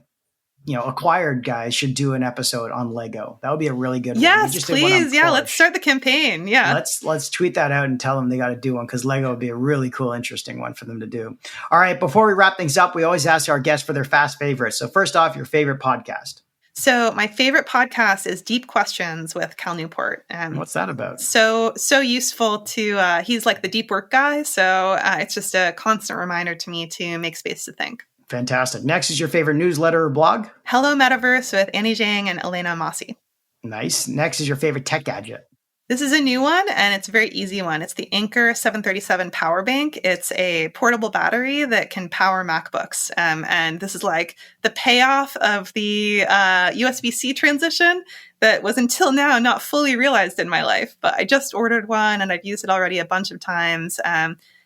Acquired guys should do an episode on Lego. That would be a really good one. Yes, please. Yeah, let's start the campaign. Yeah. Let's tweet that out and tell them they got to do one, because Lego would be a really cool, interesting one for them to do. All right, before we wrap things up, we always ask our guests for their fast favorites. So first off, your favorite podcast. So my favorite podcast is Deep Questions with Cal Newport. What's that about? So useful to, he's like the deep work guy. So it's just a constant reminder to me to make space to think. Fantastic. Next is your favorite newsletter or blog? Hello Metaverse with Annie Zhang and Elena Masi. Nice. Next is your favorite tech gadget. This is a new one, and it's a very easy one. It's the Anker 737 power bank. It's a portable battery that can power MacBooks. And this is like the payoff of the USB-C transition that was until now not fully realized in my life. But I just ordered one, and I've used it already a bunch of times.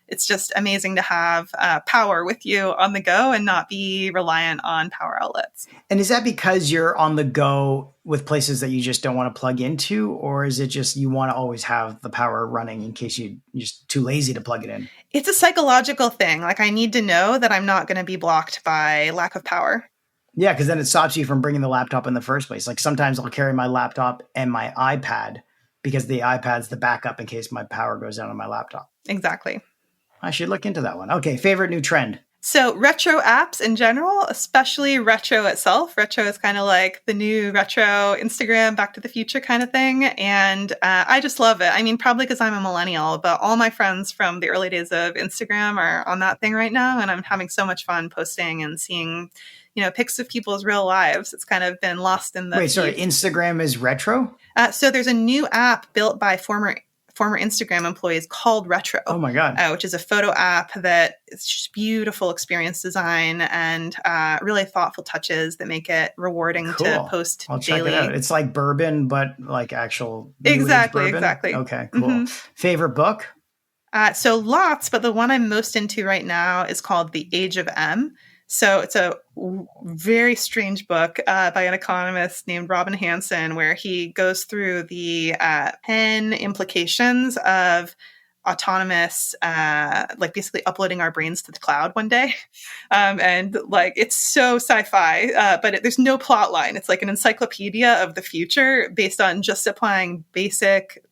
It's just amazing to have power with you on the go and not be reliant on power outlets. And is that because you're on the go with places that you just don't want to plug into? Or is it just you want to always have the power running in case you're just too lazy to plug it in? It's a psychological thing. Like, I need to know that I'm not going to be blocked by lack of power. Yeah, because then it stops you from bringing the laptop in the first place. Like sometimes I'll carry my laptop and my iPad because the iPad's the backup in case my power goes down on my laptop. Exactly. I should look into that one. Okay, favorite new trend. So retro apps in general, especially retro itself. Retro is kind of like the new retro Instagram, Back to the Future kind of thing. And I just love it. I mean, probably because I'm a millennial, but all my friends from the early days of Instagram are on that thing right now. And I'm having so much fun posting and seeing, pics of people's real lives. It's kind of been lost in the... Wait, sorry, Instagram is retro? So there's a new app built by former Instagram employees called Retro. Oh my God. Which is a photo app that is just beautiful experience design and really thoughtful touches that make it rewarding to post I'll daily. Check it out. It's like bourbon, but like actual Exactly. Okay, cool. Mm-hmm. Favorite book? So lots, but the one I'm most into right now is called The Age of M. So it's a very strange book by an economist named Robin Hanson, where he goes through the 10 implications of autonomous, basically uploading our brains to the cloud one day. And it's so sci-fi, but there's no plot line. It's like an encyclopedia of the future based on just applying basic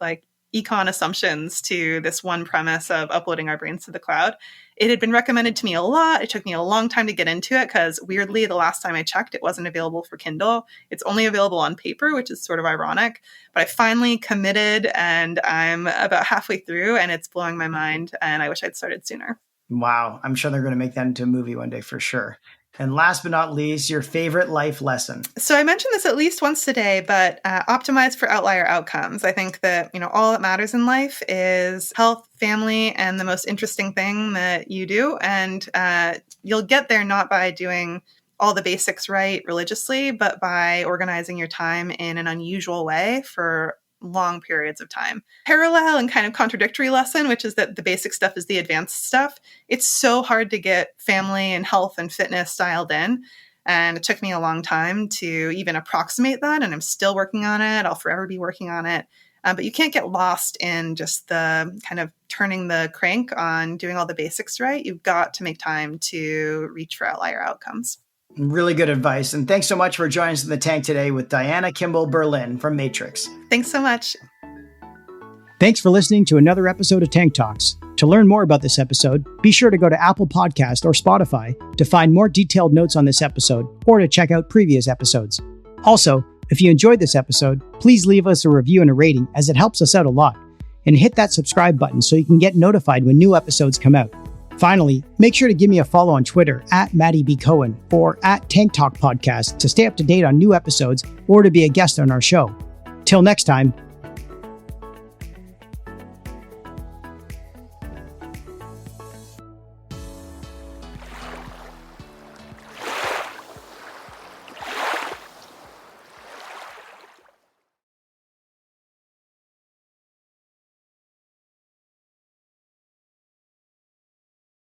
econ assumptions to this one premise of uploading our brains to the cloud. It had been recommended to me a lot. It took me a long time to get into it because weirdly, the last time I checked, it wasn't available for Kindle. It's only available on paper, which is sort of ironic. But I finally committed and I'm about halfway through and it's blowing my mind. And I wish I'd started sooner. Wow. I'm sure they're going to make that into a movie one day for sure. And last but not least, your favorite life lesson. So I mentioned this at least once today, but optimize for outlier outcomes. I think that, all that matters in life is health, family, and the most interesting thing that you do. And you'll get there not by doing all the basics right religiously, but by organizing your time in an unusual way for long periods of time. Parallel and kind of contradictory lesson, which is that the basic stuff is the advanced stuff. It's so hard to get family and health and fitness dialed in. And it took me a long time to even approximate that. And I'm still working on it. I'll forever be working on it. But you can't get lost in just the kind of turning the crank on doing all the basics right. You've got to make time to reach for outlier outcomes. Really good advice. And thanks so much for joining us in the tank today with Diana Kimball Berlin from Matrix. Thanks so much. Thanks for listening to another episode of Tank Talks. To learn more about this episode, be sure to go to Apple Podcast or Spotify to find more detailed notes on this episode or to check out previous episodes. Also, if you enjoyed this episode, please leave us a review and a rating as it helps us out a lot. And hit that subscribe button so you can get notified when new episodes come out. Finally, make sure to give me a follow on Twitter @MattyBCohen or @Tank Talk Podcast to stay up to date on new episodes or to be a guest on our show. Till next time,